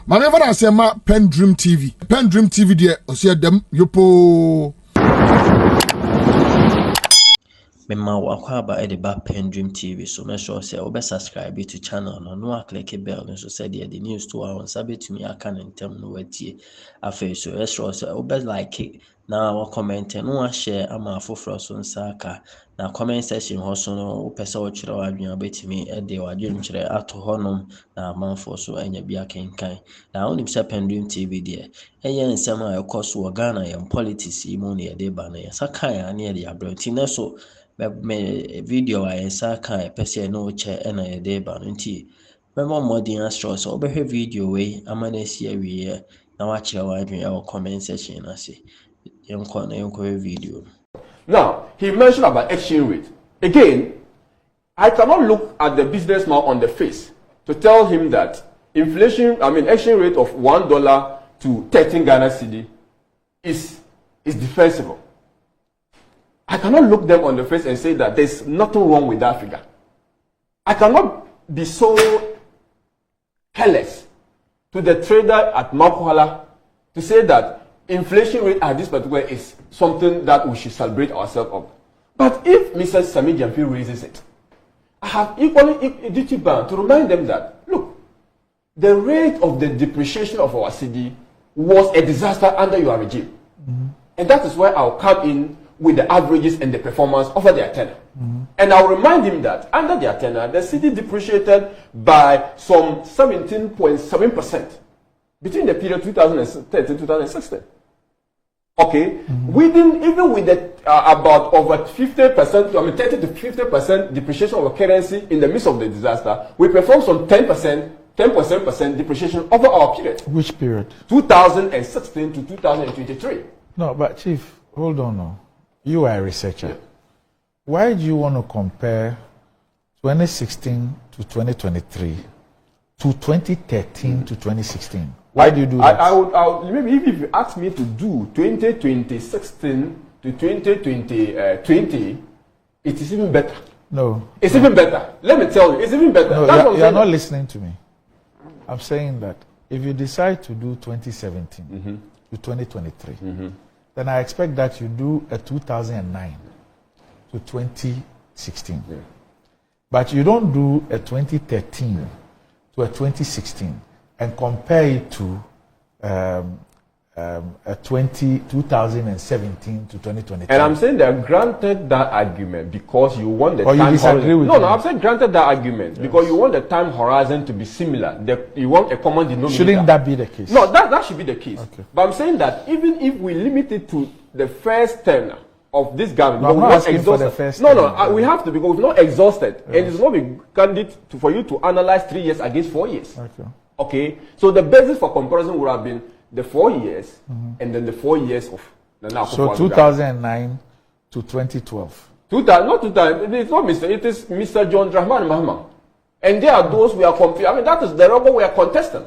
Manever I say ma PENDREAM TV. PENDREAM TV there, o see them yopo. Mema wakwaba e de ba PENDREAM TV so make sure say obe subscribe to channel no click bell so say the news to our sabit me aka ntem no watie afa so make sure say obe like na wa comment no share ama afoforo so nsaka na comment section ho so no opese wo kire wa adwen obetimi e de wadwen kire ato honom na amanfo so anya bia kenkan na onim say PENDREAM TV there eye nsem a ekoso Ghana yam politics mu ne de ba na yasaka ya ne de abranti na so me video I saka pese no che na ye de ba nti me mo modern astro so obehwe video we amana si awie na wa kire wa adwen e comment section na se yenko video. Now he mentioned about exchange rate again. I cannot look at the businessman on the face to tell him that exchange rate of $1 to 13 Ghana cedi is defensible. I cannot look them on the face and say that there's nothing wrong with that figure. I cannot be so careless to the trader at Makuhala to say that inflation rate at this particular is something that we should celebrate ourselves of. But if Mr. Sami Jamfi raises it, I have equally duty bound to remind them that, look, the rate of the depreciation of our cedi was a disaster under your regime. And that is why I'll come in with the averages and the performance over their tenure. And I'll remind him that under their tenure, the cedi depreciated by some 17.7% between the period 2013-2016. Okay, even with the about over 50%, 30 to 50% depreciation of our currency in the midst of the disaster, we performed some 10% depreciation over our period. Which period? 2016 to 2023. No, but Chief, hold on now. You are a researcher. Yeah. Why do you want to compare 2016 to 2023 to 2013 to 2016? Why do you do that? I would maybe if you ask me to do 2016 to 2020, it is even better. No. It's even better. Let me tell you, it's even better. No, you're not listening to me. I'm saying that if you decide to do 2017 to 2023, then I expect that you do a 2009 to 2016. Yeah. But you don't do a 2013 to a 2016 and compare it to a 2017 to 2023. And I'm saying that granted that argument because you want the time horizon. You disagree with me? No, I'm saying granted that argument because you want the time horizon to be similar. You want a common denominator. Shouldn't that be the case? No, that should be the case. Okay. But I'm saying that even if we limit it to the first term of this government, I'm not asking for the first term. We have to because we've not exhausted. Yes. And it's not be candid for you to analyze 3 years against 4 years. Okay. So the basis for comparison would have been the 4 years and then the 4 years of the now. So 2009 to 2012. Not 2000. It's not Mr. It is Mr. John Dramani Mahama. And there are those we are comparing. I mean, that is the rubber we are contesting.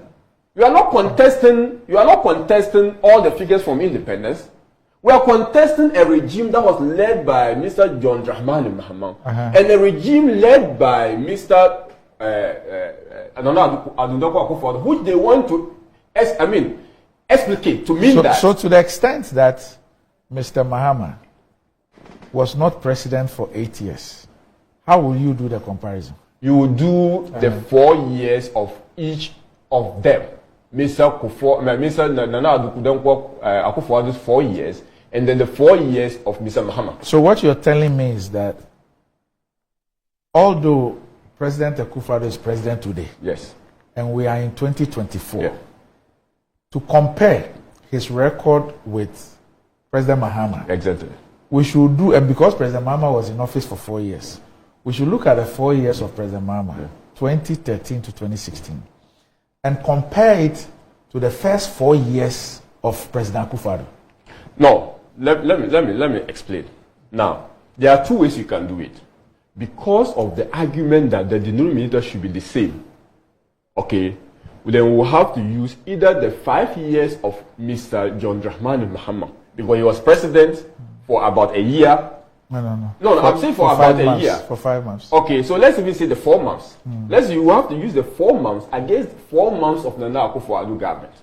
You are not contesting. You are not contesting all the figures from independence. We are contesting a regime that was led by Mr. John Dramani Mahama and a regime led by Mr. Adundoko Akufo-Addo, which they want to, explicate to mean that. So to the extent that Mr. Mahama was not president for 8 years, how will you do the comparison? You will do the 4 years of each of them. Mr. Nana Akufo-Addo's 4 years, and then the 4 years of Mr. Mahama. So what you're telling me is that although President Akufo-Addo is president today, yes, and we are in 2024, to compare his record with President Mahama, exactly, we should do, and because President Mahama was in office for 4 years, we should look at the 4 years of President Mahama, 2013 to 2016, and compare it to the first 4 years of President Akufo-Addo. No, let me explain. Now, there are two ways you can do it. Because of the argument that the denominator should be the same, okay, then we'll have to use either the 5 years of Mr. John Dramani Mahama, because he was president for about a year, No, I'm saying for about a year. For 5 months. Okay, so let's even say the 4 months. You have to use the 4 months against 4 months of the Nana Akufo-Addo government.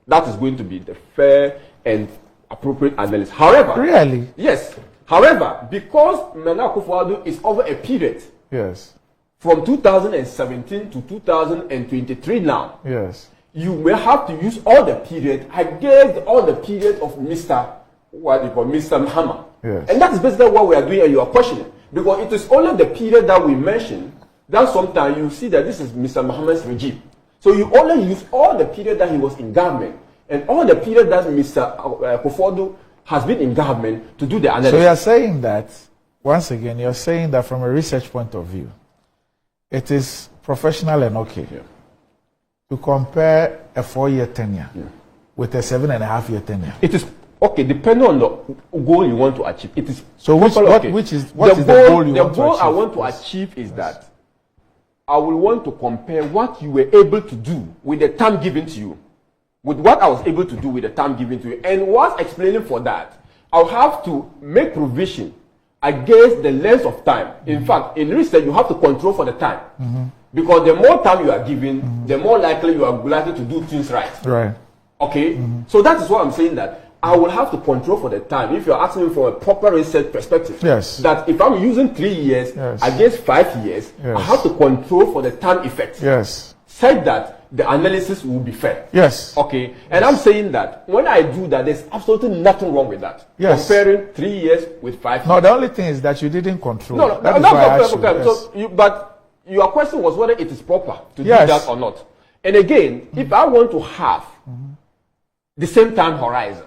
That is going to be the fair and appropriate analysis. However, really? Yes. However, because Nana Akufo-Addo is over a period. Yes. From 2017 to 2023 now. Yes. You may have to use all the period against all the period of Mr. Mahama. Yes. And that is basically what we are doing, and you are questioning. Because it is only the period that we mentioned that sometimes you see that this is Mr. Mahama's regime. So you only use all the period that he was in government and all the period that Mr. Akufo-Addo has been in government to do the analysis. So you are saying that, once again, you are saying that from a research point of view, it is professional and okay to compare a 4-year tenure with a 7.5-year tenure. It is okay, depending on the goal you want to achieve. It is so which is the goal you want to achieve? The goal I want to achieve is that I will want to compare what you were able to do with the time given to you, with what I was able to do with the time given to you. And what's explaining for that, I'll have to make provision against the length of time. In fact, in research, you have to control for the time. Because the more time you are given, the more likely you are likely to do things right. Right. Okay? So that is what I'm saying, that I will have to control for the time. If you're asking me from a proper research perspective, that if I'm using 3 years against 5 years, I have to control for the time effect. Said that the analysis will be fair. Okay. And I'm saying that when I do that, there's absolutely nothing wrong with that. Comparing 3 years with 5 years. No, the only thing is that you didn't control. No, that is not why I asked okay. you. So but your question was whether it is proper to do that or not. And again, if I want to have the same time horizon,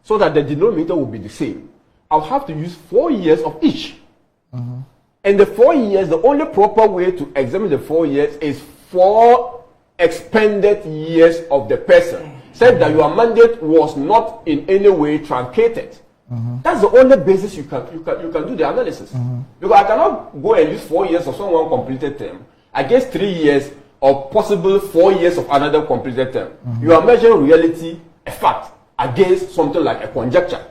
so that the denominator will be the same, I'll have to use 4 years of each. And the 4 years, the only proper way to examine the 4 years is 4 expended years of the person. Said that your mandate was not in any way truncated. That's the only basis you can do the analysis. Because I cannot go and use 4 years of someone completed term against 3 years or possible 4 years of another completed term. You are measuring reality, a fact, against something like a conjecture,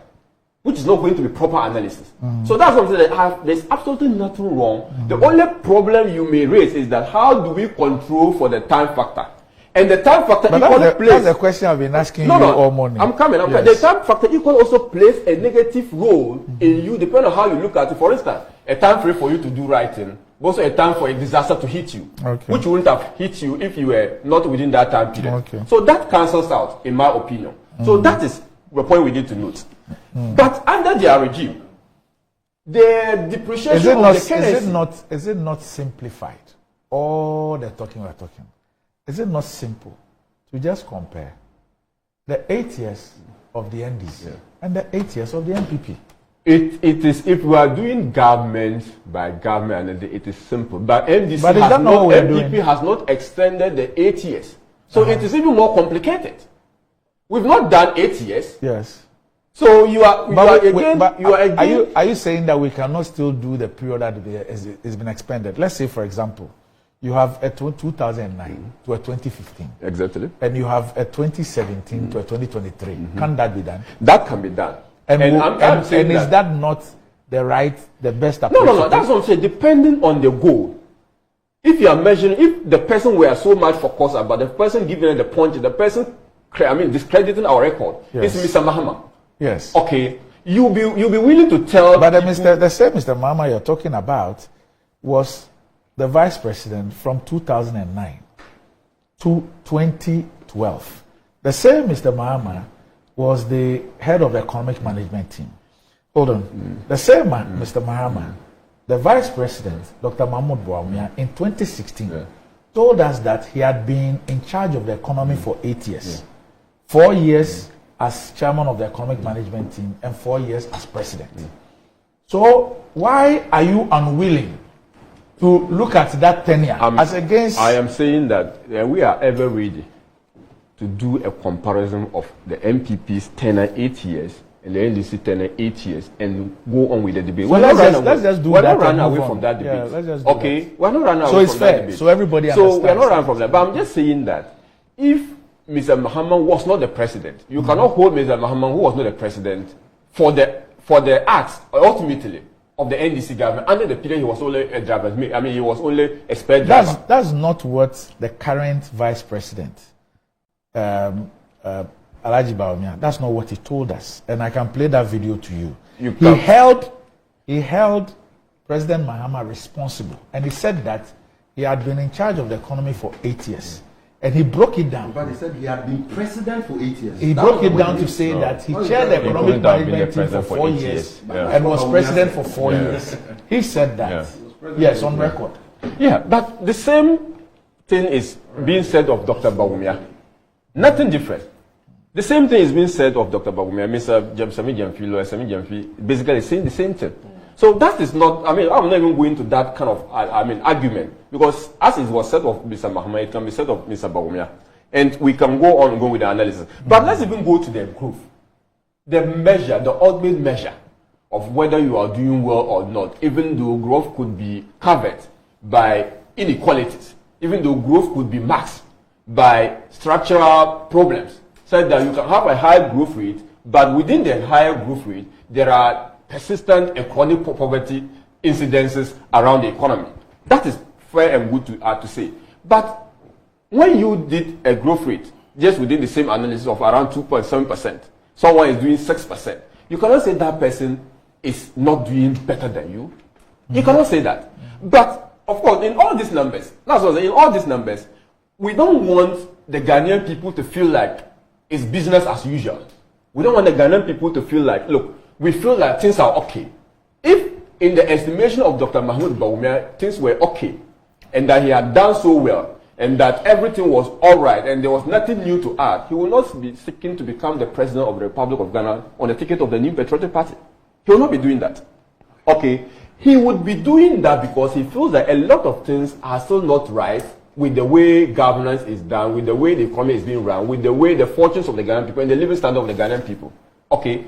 which is not going to be proper analysis. So that's something that there's absolutely nothing wrong. The only problem you may raise is that how do we control for the time factor? And the time factor equally plays... That's the question I've been asking you all morning. I'm coming. The time factor equally also plays a negative role in you, depending on how you look at it. For instance, a time frame for you to do writing, but also a time for a disaster to hit you, which wouldn't have hit you if you were not within that time period. So that cancels out, in my opinion. So that is the point we need to note. But under their regime, the depreciation of the currency... Is it not simplified? All the talking we're talking. Is it not simple to just compare the 8 years of the NDC and the 8 years of the NPP? It is, if we are doing government by government, and it is simple. But NDP has not extended the 8 years. So it is even more complicated. We've not done 8 years. So are you saying that we cannot still do the period that has been expended? Let's say, for example, you have a 2009 to a 2015. Exactly. And you have a 2017 to a 2023. Can that be done? That can be done. And is that not the best approach? No. That's what I'm saying. Depending on the goal. If you are measuring, if the person we are so much focused about, the person giving the point, the person discrediting our record, is Mr. Mahama. Yes. Okay. You'll be willing to tell. But the same Mr. Mahama you're talking about was the vice president from 2009 to 2012. The same Mr. Mahama was the head of the economic management team. Hold on. The same Mr. Mahama, the vice president, Dr. Mahmoud Bouamia, in 2016, told us that he had been in charge of the economy for 8 years. 4 years as chairman of the economic management team and 4 years as president. So why are you unwilling to look at that tenure as against... I am saying that we are ever ready to do a comparison of the MPP's tenure 8 years and the NDC tenure 8 years and go on with the debate. So let's just do that. We're not running away from that debate. Let's just do that. We're not running away from that debate. So everybody understands. So we're not running from that. But I'm just saying that if Mr. Mahama was not the president, you cannot hold Mr. Mahama, who was not the president, for the acts ultimately of the NDC government. Under the period, he was only a driver's mate. I mean, he was only a spare driver. That's not what the current vice president, Alhaji Bawumia, that's not what he told us. And I can play that video to you. He held President Mahama responsible. And he said that he had been in charge of the economy for 8 years. And he broke it down. But he said he had been president for 8 years. He broke it down to say that he chaired the economic management team for 4 years and was president for 4 years. He said that. Yes, on record. Yeah, but the same thing is being said of Dr. Bawumia. Nothing different. The same thing is being said of Dr. Bawumia. Mr. Sami Gyamfi, basically saying the same thing. So that is not, I mean, I'm not even going to that kind of, argument. Because as it was said of Mr. Mahama, it can be said of Mr. Bawumia. And we can go on and go with the analysis. But let's even go to the growth. The measure, the ultimate measure of whether you are doing well or not, even though growth could be covered by inequalities, even though growth could be masked by structural problems, said that you can have a high growth rate, but within the higher growth rate, there are persistent and chronic poverty incidences around the economy. That is fair and good to say. But when you did a growth rate, just within the same analysis of around 2.7%, someone is doing 6%, you cannot say that person is not doing better than you. You cannot say that. But, of course, in all these numbers, that's what I'm saying, in all these numbers, we don't want the Ghanaian people to feel like it's business as usual. We don't want the Ghanaian people to feel like, look, we feel that things are okay. If, in the estimation of Dr. Mahmoud Bawumia, things were okay, and that he had done so well, and that everything was all right, and there was nothing new to add, he will not be seeking to become the president of the Republic of Ghana on the ticket of the New Patriotic Party. He will not be doing that. Okay? He would be doing that because he feels that a lot of things are still not right with the way governance is done, with the way the economy is being run, with the way the fortunes of the Ghanaian people and the living standard of the Ghanaian people. Okay?